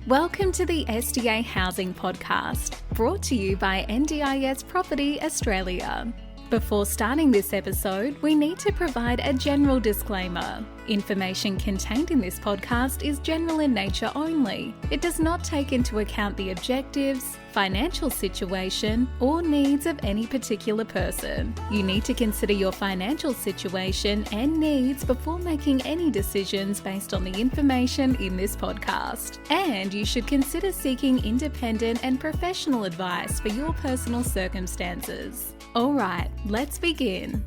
Welcome to the SDA Housing Podcast, brought to you by Ndis Property Australia. Before starting this episode, we need to provide a general disclaimer. Information contained in this podcast is general in nature only. It does not take into account the objectives, financial situation, or needs of any particular person. You need to consider your financial situation and needs before making any decisions based on the information in this podcast. And you should consider seeking independent and professional advice for your personal circumstances. All right, let's begin.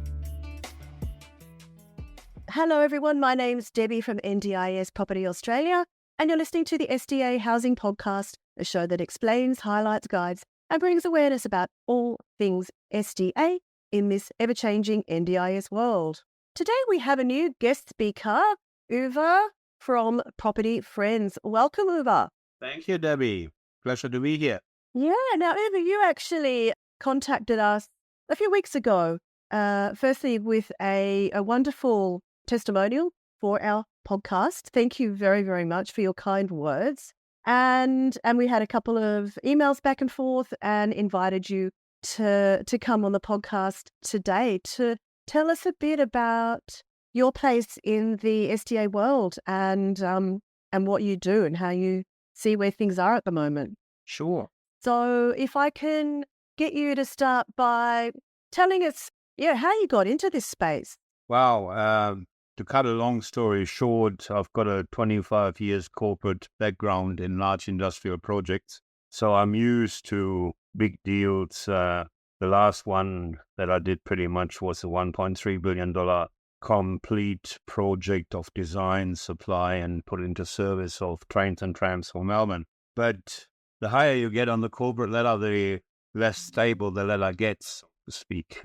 Hello everyone, my name's Debbie from Ndis Property Australia, and you're listening to the SDA Housing Podcast, a show that explains, highlights, guides, and brings awareness about all things SDA in this ever-changing NDIS world. Today we have a new guest speaker, Uwe from Property Friends. Welcome, Uwe. Thank you, Debbie. Pleasure to be here. Yeah, now Uwe, you actually contacted us a few weeks ago, firstly with a wonderful testimonial for our podcast. Thank you very, very much for your kind words. And we had a couple of emails back and forth and invited you to come on the podcast today to tell us a bit about your place in the SDA world and what you do and how you see where things are at the moment. Sure. So if I can get you to start by telling us, how you got into this space. Wow. To cut a long story short, I've got a 25 years corporate background in large industrial projects. So I'm used to big deals. The last one that I did pretty much was a $1.3 billion complete project of design, supply, and put into service of trains and trams for Melbourne. But the higher you get on the corporate ladder, the less stable the ladder gets, so to speak.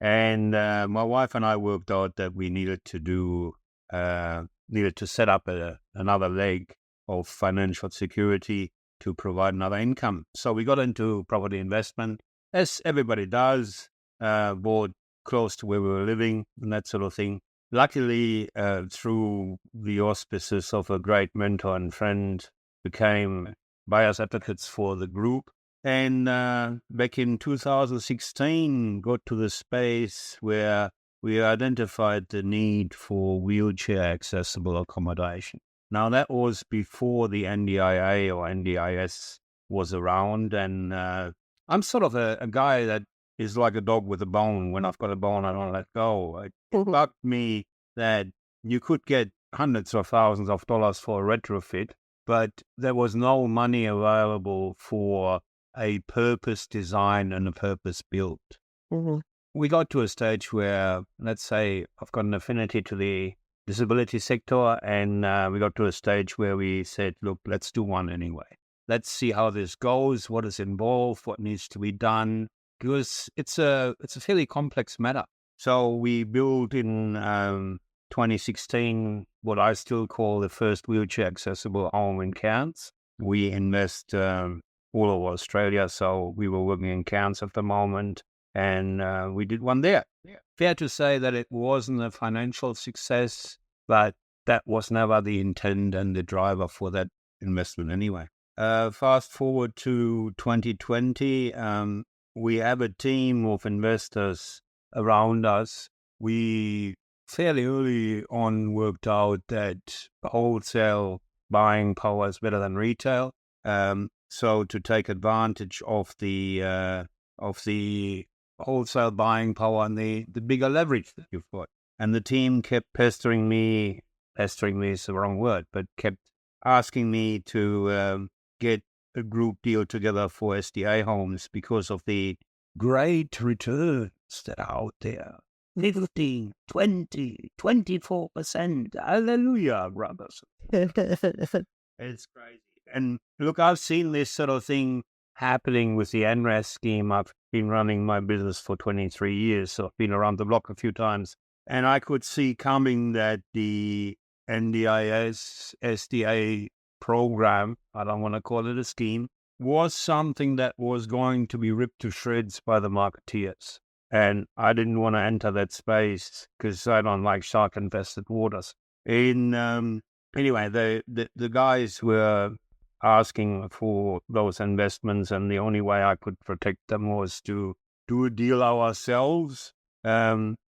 And my wife and I worked out that we needed to set up another leg of financial security to provide another income. So we got into property investment, as everybody does, bought close to where we were living and that sort of thing. Luckily, through the auspices of a great mentor and friend, became buyers advocates for the group. And back in 2016, got to the space where we identified the need for wheelchair accessible accommodation. Now, that was before the NDIA or NDIS was around. And I'm sort of a guy that is like a dog with a bone. When I've got a bone, I don't let go. It bugged me that you could get hundreds of thousands of dollars for a retrofit, but there was no money available for a purpose design and a purpose built. Mm-hmm. We got to a stage where, let's say, I've got an affinity to the disability sector, and we got to a stage where we said, look, let's do one anyway. Let's see how this goes, what is involved, what needs to be done, because it's a fairly complex matter. So we built in 2016 what I still call the first wheelchair accessible home in Cairns. We invest all over Australia, so we were working in Cairns at the moment, and we did one there. Yeah. Fair to say that it wasn't a financial success, but that was never the intent and the driver for that investment anyway. Fast forward to 2020, we have a team of investors around us. We fairly early on worked out that wholesale buying power is better than retail. So to take advantage of the wholesale buying power and the bigger leverage that you've got. And the team kept pestering me is the wrong word, but kept asking me to get a group deal together for SDA homes because of the great returns that are out there. 15, 20, 24%. Hallelujah, brothers. It's crazy. And look, I've seen this sort of thing happening with the NRES scheme. I've been running my business for 23 years, so I've been around the block a few times. And I could see coming that the NDIS SDA program, I don't want to call it a scheme, was something that was going to be ripped to shreds by the marketeers. And I didn't want to enter that space because I don't like shark-infested waters. Anyway, the guys were asking for those investments, and the only way I could protect them was to do a deal ourselves,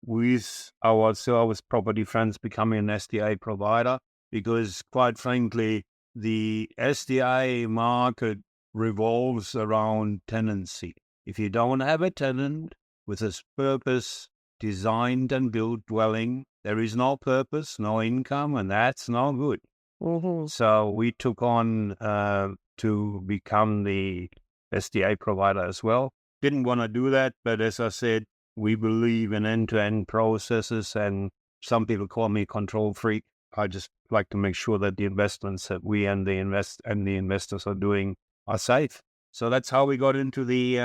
with our service property friends becoming an SDA provider, because quite frankly, the SDA market revolves around tenancy. If you don't have a tenant with a purpose designed and built dwelling, there is no purpose, no income, and that's no good. Mm-hmm. So we took on to become the SDA provider as well. Didn't want to do that, but as I said, we believe in end-to-end processes, and some people call me control freak. I just like to make sure that the investments that we and the investors are doing are safe. So that's how we got into the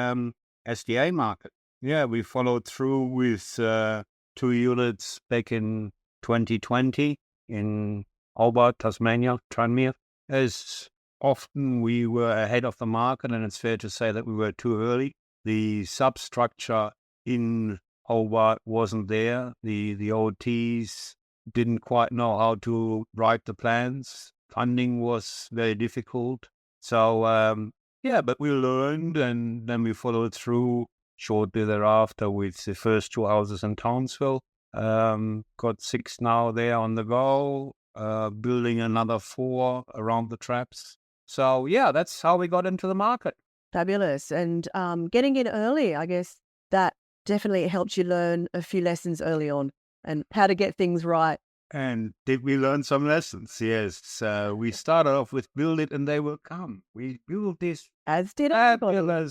SDA market. Yeah, we followed through with 2 units back in 2020 in Hobart, Tasmania, Tranmere. As often we were ahead of the market, and it's fair to say that we were too early. The substructure in Hobart wasn't there. The OTs didn't quite know how to write the plans. Funding was very difficult. So, but we learned, and then we followed through shortly thereafter with the first 2 houses in Townsville. Got 6 now there on the go, building another 4 around the traps. So, yeah, that's how we got into the market. Fabulous. And getting in early, I guess that definitely helped you learn a few lessons early on and how to get things right. And did we learn some lessons? Yes. We started off with build it and they will come. We built this As did everybody.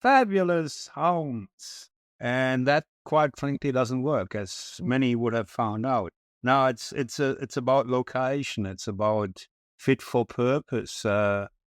fabulous homes. And that, quite frankly, doesn't work, as many would have found out. Now it's about location. It's about fit for purpose.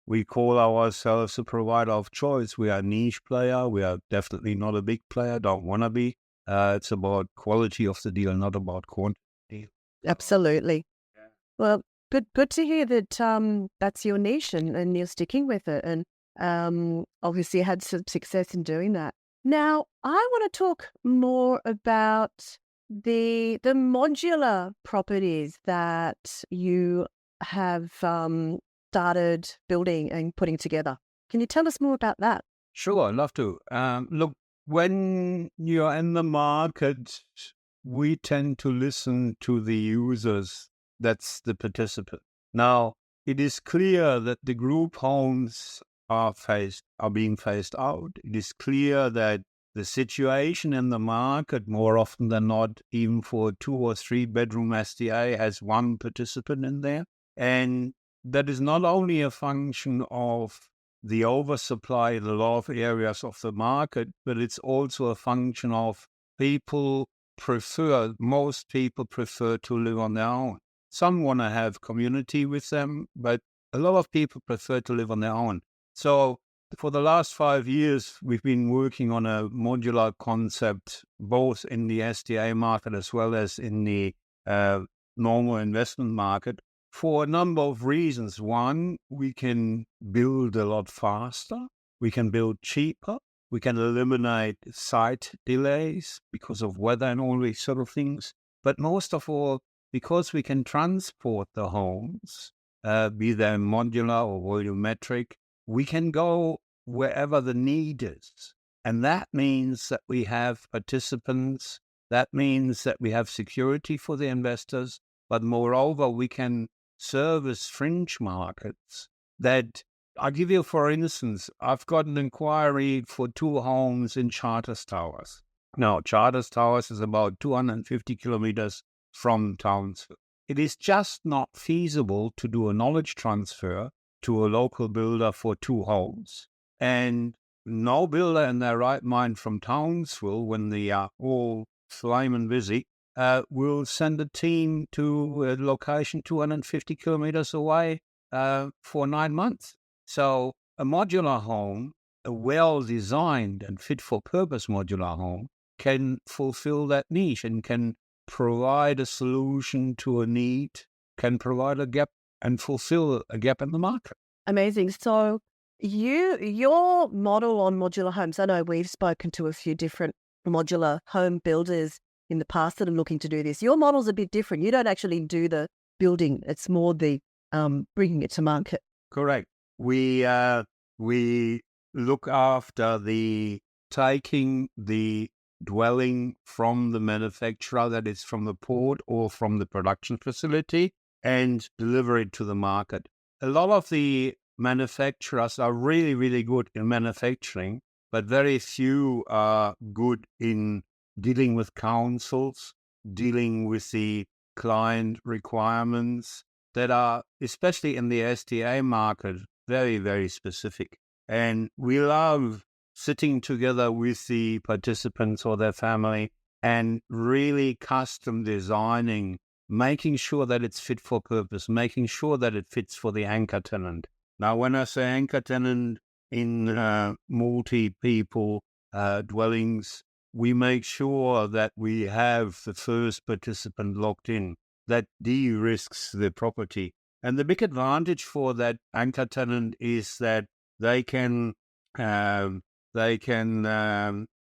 We call ourselves a provider of choice. We are a niche player. We are definitely not a big player. Don't want to be. It's about quality of the deal, not about quantity. Absolutely. Yeah. Well, good to hear that that's your niche and you're sticking with it, and obviously had some success in doing that. Now, I want to talk more about the modular properties that you have started building and putting together. Can you tell us more about that? Sure, I'd love to. Look, when you're in the market, we tend to listen to the users. That's the participant. Now, it is clear that the group homes are being phased out. It is clear that the situation in the market, more often than not, even for a 2 or 3 bedroom SDA, has one participant in there. And that is not only a function of the oversupply in a lot of areas of the market, but it's also a function of most people prefer to live on their own. Some want to have community with them, but a lot of people prefer to live on their own. So for the last 5 years, we've been working on a modular concept, both in the SDA market as well as in the normal investment market, for a number of reasons. One, we can build a lot faster. We can build cheaper. We can eliminate site delays because of weather and all these sort of things. But most of all, because we can transport the homes, be they modular or volumetric, we can go wherever the need is. And that means that we have participants. That means that we have security for the investors. But moreover, we can service fringe markets that, I'll give you, for instance, I've got an inquiry for 2 homes in Charters Towers. Now, Charters Towers is about 250 kilometers from Townsville. It is just not feasible to do a knowledge transfer to a local builder for 2 homes. And no builder in their right mind from Townsville, when they are all flaming busy, will send a team to a location 250 kilometers away for 9 months. So a modular home, a well-designed and fit-for-purpose modular home, can fulfill that niche and can provide a solution to a need, can provide a gap and fulfill a gap in the market. Amazing. So your model on modular homes, I know we've spoken to a few different modular home builders in the past that are looking to do this. Your model's a bit different. You don't actually do the building. It's more the bringing it to market. Correct. we look after taking the dwelling from the manufacturer, that is from the port or from the production facility, and deliver it to the market. A lot of the manufacturers are really, really good in manufacturing, but very few are good in dealing with councils, dealing with the client requirements that are, especially in the SDA market, very, very specific. And we love sitting together with the participants or their family and really custom designing, making sure that it's fit for purpose, making sure that it fits for the anchor tenant. Now, when I say anchor tenant in multi-people dwellings, we make sure that we have the first participant locked in. That de-risks the property. And the big advantage for that anchor tenant is that they can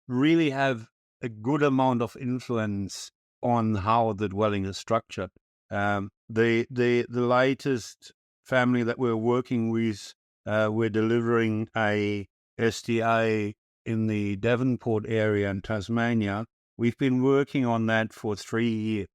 really have a good amount of influence on how the dwelling is structured. The latest family that we're working with, we're delivering a SDA in the Devonport area in Tasmania. We've been working on that for 3 years.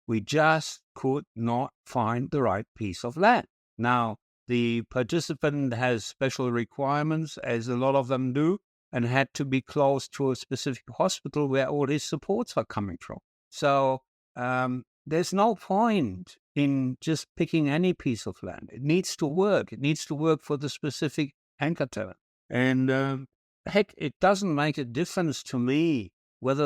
We just could not find the right piece of land. Now, the participant has special requirements, as a lot of them do, and had to be close to a specific hospital where all his supports are coming from. So there's no point in just picking any piece of land. It needs to work. It needs to work for the specific anchor tenant. And heck, it doesn't make a difference to me whether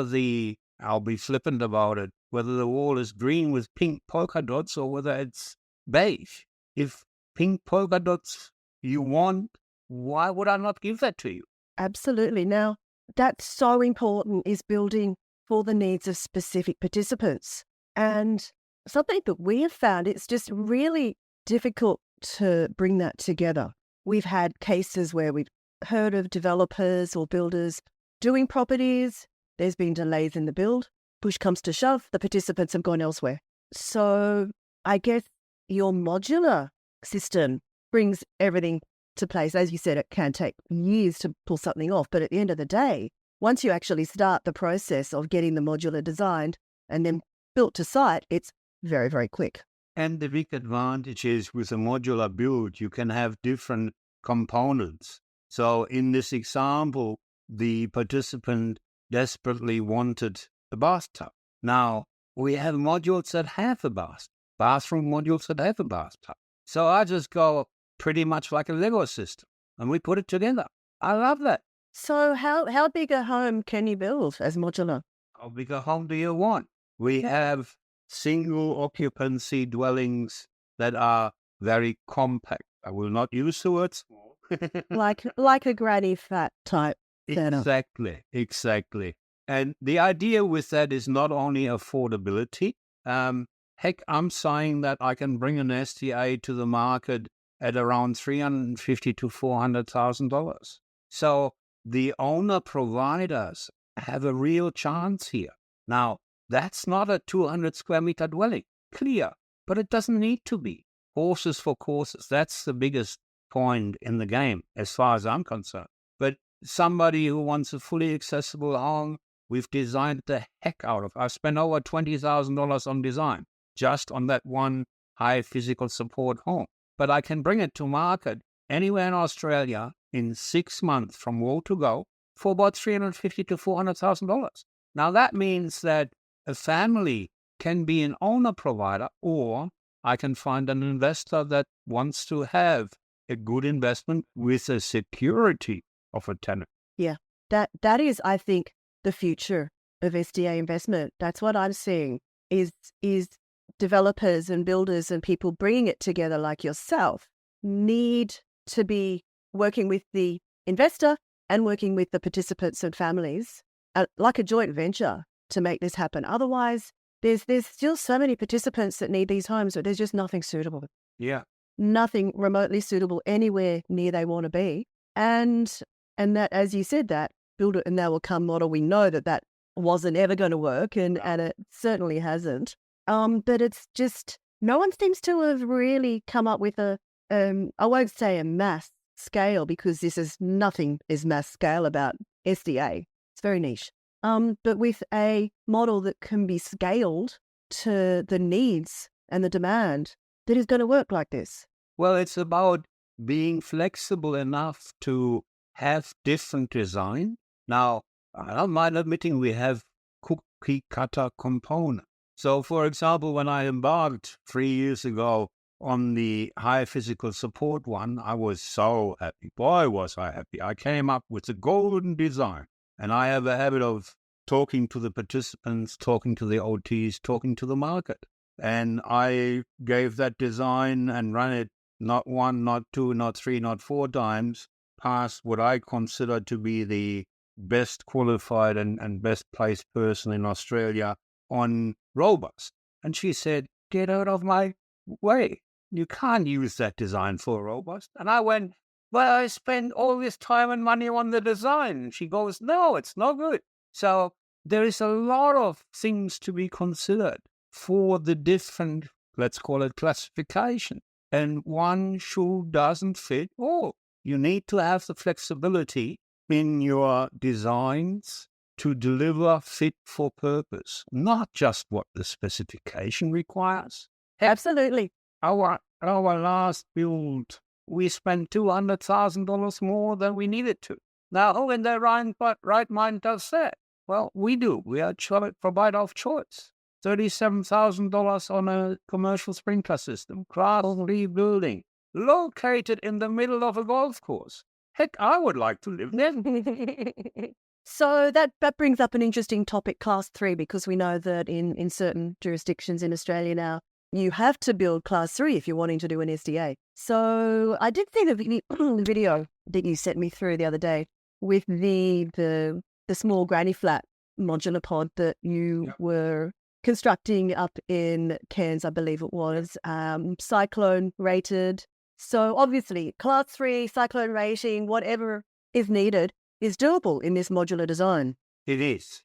I'll be flippant about it, whether the wall is green with pink polka dots or whether it's beige. If pink polka dots you want, why would I not give that to you? Absolutely. Now, that's so important, is building for the needs of specific participants. And something that we have found, it's just really difficult to bring that together. We've had cases where we've heard of developers or builders doing properties. There's been delays in the build. Push comes to shove, the participants have gone elsewhere. So I guess your modular system brings everything to place. As you said, it can take years to pull something off, but at the end of the day, once you actually start the process of getting the modular designed and then built to site, it's very, very quick. And the big advantage is with a modular build, you can have different components. So in this example, the participant desperately wanted a bathtub. Now, we have modules that have a bathroom modules that have a bathtub. So I just go pretty much like a Lego system, and we put it together. I love that. So how big a home can you build as modular? How big a home do you want? We have single occupancy dwellings that are very compact. I will not use the word small. like a granny fat type setup. Exactly. And the idea with that is not only affordability. Heck, I'm saying that I can bring an SDA to the market at around $350,000 to $400,000. So the owner providers have a real chance here. Now, that's not a 200 square meter dwelling, clear, but it doesn't need to be. Horses for courses, that's the biggest point in the game as far as I'm concerned. But somebody who wants a fully accessible home, we've designed the heck out of. I've spent over $20,000 on design, just on that one high physical support home. But I can bring it to market anywhere in Australia in 6 months from wall to go for about $350,000 to $400,000. Now that means that a family can be an owner provider, or I can find an investor that wants to have a good investment with a security of a tenant. Yeah, that is, I think, the future of SDA investment. That's what I'm seeing is developers and builders and people bringing it together like yourself need to be working with the investor and working with the participants and families like a joint venture to make this happen. Otherwise, there's still so many participants that need these homes, but there's just nothing suitable. Yeah. Nothing remotely suitable anywhere near they want to be. And that, as you said, that build it and they will come model, we know that wasn't ever going to work, and it certainly hasn't. But it's just, no one seems to have really come up with a I won't say a mass scale because nothing is mass scale about SDA. It's very niche. But with a model that can be scaled to the needs and the demand that is going to work like this. Well, it's about being flexible enough to have different design. Now, I don't mind admitting we have cookie cutter components. So, for example, when I embarked 3 years ago on the high physical support one, I was so happy. Boy, was I happy. I came up with a golden design. And I have a habit of talking to the participants, talking to the OTs, talking to the market. And I gave that design and ran it not 1, not 2, not 3, not 4 times past what I consider to be the best qualified and best placed person in Australia on robust. And she said, "Get out of my way. You can't use that design for robust." And I went, "But I spent all this time and money on the design." And she goes, "No, it's not good." So there is a lot of things to be considered for the different, let's call it classification. And one shoe doesn't fit all. You need to have the flexibility in your designs to deliver fit for purpose, not just what the specification requires. Absolutely. Our last build, we spent $200,000 more than we needed to. Now, who in their right mind does that? Well, we do. We are a provider of choice. $37,000 on a commercial sprinkler system, Class 3 building, located in the middle of a golf course. Heck, I would like to live there. So that brings up an interesting topic, Class 3, because we know that in certain jurisdictions in Australia now, you have to build Class 3 if you're wanting to do an SDA. So I did see the video that you sent me through the other day with the small granny flat modular pod that you were constructing up in Cairns, I believe it was, cyclone rated. So obviously, Class 3, cyclone rating, whatever is needed, is doable in this modular design. It is.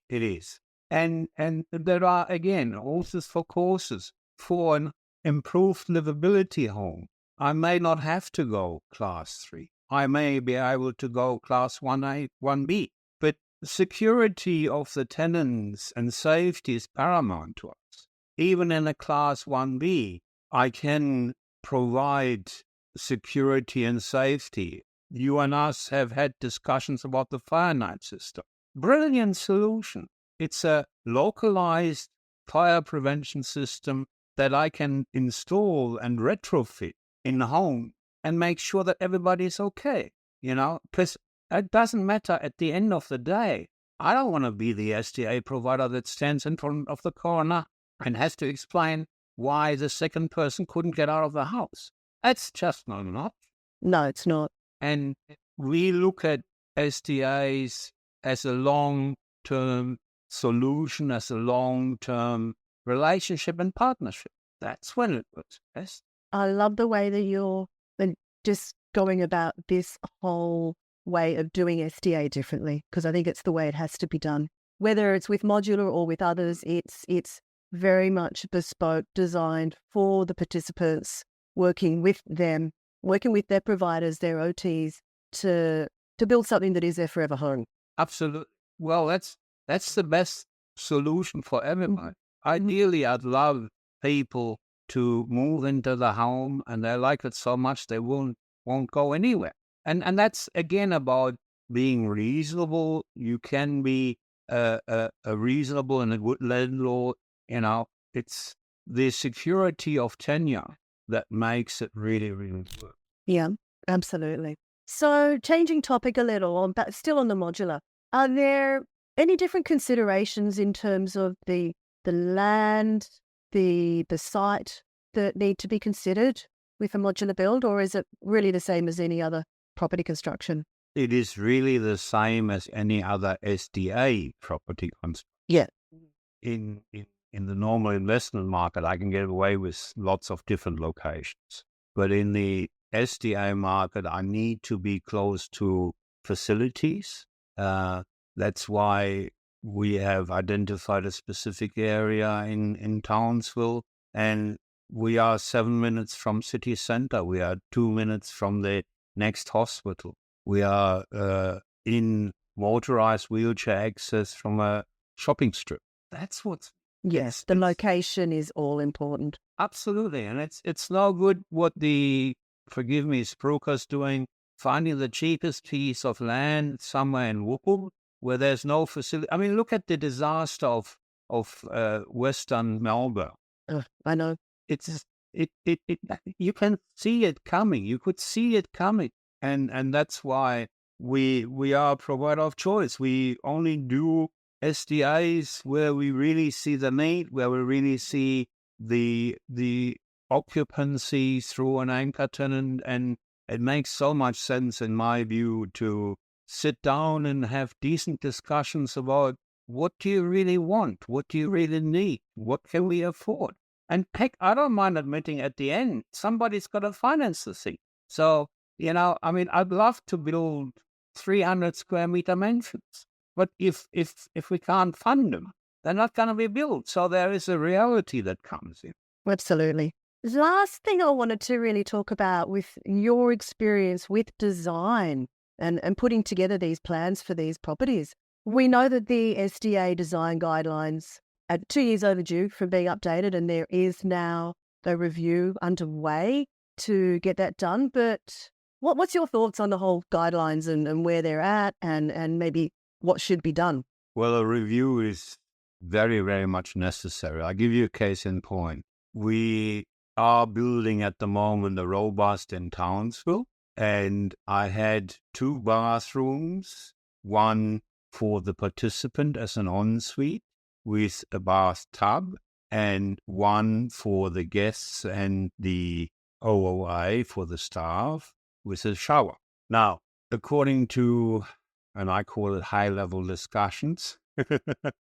And there are, again, horses for courses. For an improved livability home, I may not have to go Class 3. I may be able to go Class 1A, 1B. But security of the tenants and safety is paramount to us. Even in a Class 1B, I can provide security and safety. You and us have had discussions about the fire night system. Brilliant solution. It's a localized fire prevention system that I can install and retrofit in the home and make sure that everybody's okay, because it doesn't matter at the end of the day. I don't want to be the SDA provider that stands in front of the coroner and has to explain why the second person couldn't get out of the house. That's just not enough. No, it's not. And we look at SDAs as a long-term solution, as a long-term relationship and partnership. That's when it works best. I love the way that you're just going about this whole way of doing SDA differently, because I think it's the way it has to be done. Whether it's with Modular or with others, it's very much bespoke, designed for the participants, working with them, working with their providers, their OTs, to build something that is their forever home. Absolutely. Well, that's the best solution for everybody. Ideally, I'd love people to move into the home and they like it so much they won't go anywhere. And that's again about being reasonable. You can be a reasonable and a good landlord. It's the security of tenure that makes it really, really work. Yeah, absolutely. So changing topic a little, but still on the modular, are there any different considerations in terms of the land, the site that need to be considered with a modular build, or is it really the same as any other property construction? It is really the same as any other SDA property construction. Yeah. In the normal investment market, I can get away with lots of different locations. But in the SDA market, I need to be close to facilities. That's why we have identified a specific area in Townsville. And we are 7 minutes from city center. We are 2 minutes from the next hospital. We are in motorized wheelchair access from a shopping strip. That's what's... Yes, the location is all important. Absolutely. And it's no good what the, forgive me, Spruker's doing, finding the cheapest piece of land somewhere in Wuppertal where there's no facility. I mean, look at the disaster of Western Melbourne. I know. It's you can see it coming. You could see it coming. And that's why we are a provider of choice. We only do SDAs where we really see the need, where we really see the occupancy through an anchor tenant, and it makes so much sense in my view to sit down and have decent discussions about what do you really want, what do you really need, what can we afford. And heck, I don't mind admitting at the end, somebody's got to finance the thing. So, I mean, I'd love to build 300 square meter mansions. But if we can't fund them, they're not going to be built. So there is a reality that comes in. Absolutely. Last thing I wanted to really talk about with your experience with design and putting together these plans for these properties. We know that the SDA Design Guidelines are 2 years overdue from being updated, and there is now a review underway to get that done. But what's your thoughts on the whole guidelines and where they're at and maybe what should be done? Well, a review is very, very much necessary. I'll give you a case in point. We are building at the moment a robust in Townsville, and I had 2 bathrooms, one for the participant as an ensuite with a bathtub, and one for the guests and the OOA for the staff with a shower. Now, according to, and I call it high-level discussions,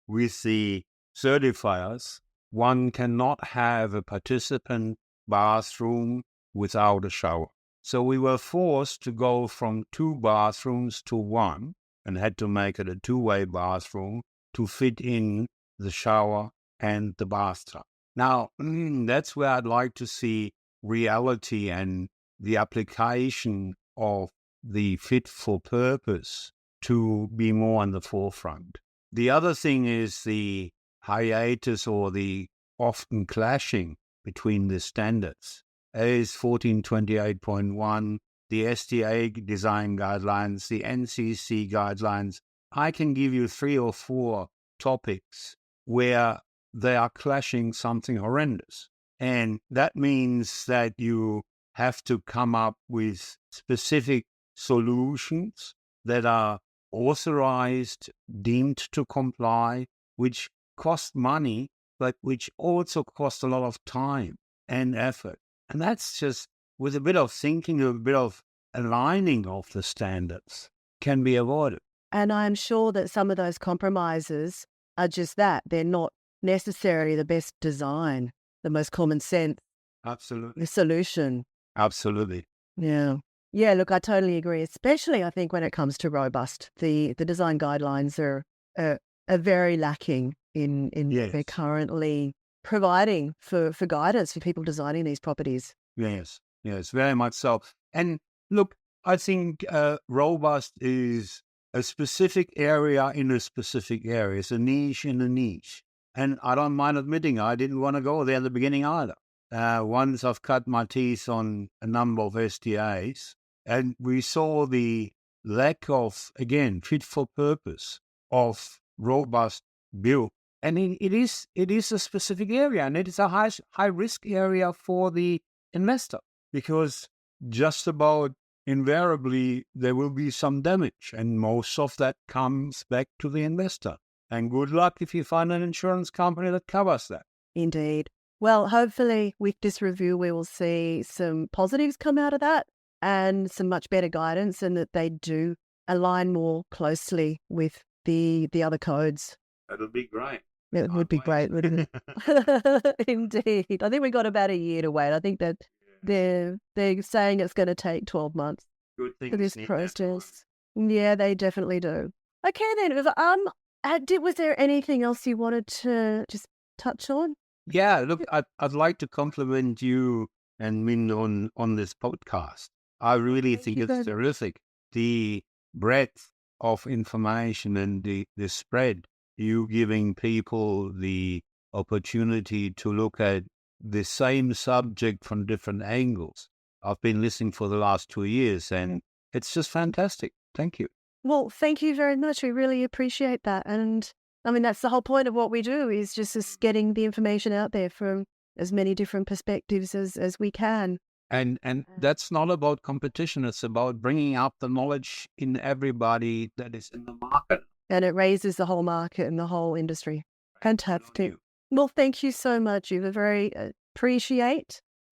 with the certifiers, one cannot have a participant bathroom without a shower. So we were forced to go from 2 bathrooms to 1 and had to make it a 2-way bathroom to fit in the shower and the bathtub. Now, that's where I'd like to see reality and the application of the fit for purpose to be more on the forefront. The other thing is the hiatus or the often clashing between the standards. AS 1428.1, the SDA Design Guidelines, the NCC Guidelines. I can give you 3 or 4 topics where they are clashing something horrendous. And that means that you have to come up with specific solutions that are authorized, deemed to comply, which cost money, but which also cost a lot of time and effort. And that's just with a bit of thinking, a bit of aligning of the standards can be avoided. And I'm sure that some of those compromises are just that. They're not necessarily the best design, the most common sense. Absolutely. Solution. Absolutely. Yeah. Yeah, look, I totally agree, especially I think when it comes to robust. The design guidelines are very lacking in Yes. they're currently providing for guidance for people designing these properties. Yes, very much so. And look, I think robust is a specific area in a specific area. It's a niche in a niche. And I don't mind admitting I didn't want to go there at the beginning either. Once I've cut my teeth on a number of SDAs, and we saw the lack of, again, fit for purpose of robust build. And it is a specific area, and it is a high risk area for the investor, because just about invariably there will be some damage, and most of that comes back to the investor. And good luck if you find an insurance company that covers that. Indeed. Well, hopefully with this review we will see some positives come out of that and some much better guidance, and that they do align more closely with the other codes. That'll be great. It would be great, wouldn't it? Indeed. I think we got about a year to wait. I think that they're saying it's going to take 12 months Good thing for this process. Yeah, they definitely do. Okay then. Was there anything else you wanted to just touch on? Yeah, look, I'd like to compliment you and Min on this podcast. I really Thank think you it's very much. terrific. The breadth of information and the spread, you giving people the opportunity to look at the same subject from different angles. I've been listening for the last 2 years, and it's just fantastic. Thank you. Well, thank you very much. We really appreciate that. And I mean, that's the whole point of what we do, is just getting the information out there from as many different perspectives as we can. And that's not about competition. It's about bringing out the knowledge in everybody that is in the market. And it raises the whole market and the whole industry. Fantastic. You. Well, thank you so much. You were very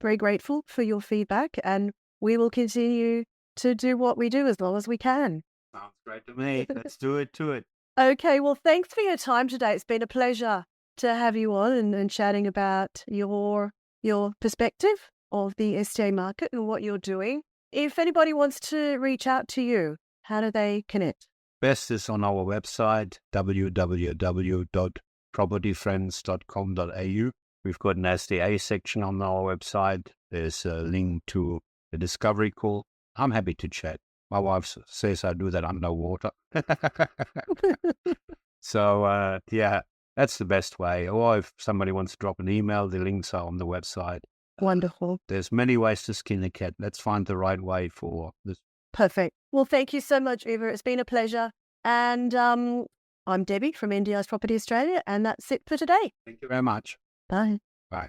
very grateful for your feedback, and we will continue to do what we do as long as we can. Sounds great to me. Let's do it to it. Okay, well, thanks for your time today. It's been a pleasure to have you on and chatting about your perspective of the SDA market and what you're doing. If anybody wants to reach out to you, how do they connect? Best is on our website, www.propertyfriends.com.au. We've got an SDA section on our website. There's a link to the discovery call. I'm happy to chat. My wife says I do that underwater. So, yeah, that's the best way. Or if somebody wants to drop an email, the links are on the website. Wonderful. There's many ways to skin a cat. Let's find the right way for this. Perfect. Well, thank you so much, Uwe. It's been a pleasure. And I'm Debbie from Ndis Property Australia, and that's it for today. Thank you very much. Bye. Bye.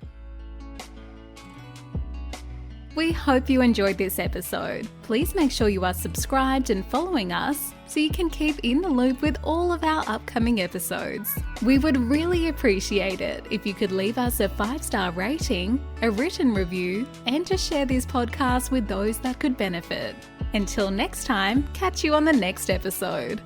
We hope you enjoyed this episode. Please make sure you are subscribed and following us so you can keep in the loop with all of our upcoming episodes. We would really appreciate it if you could leave us a 5-star rating, a written review, and to share this podcast with those that could benefit. Until next time, catch you on the next episode.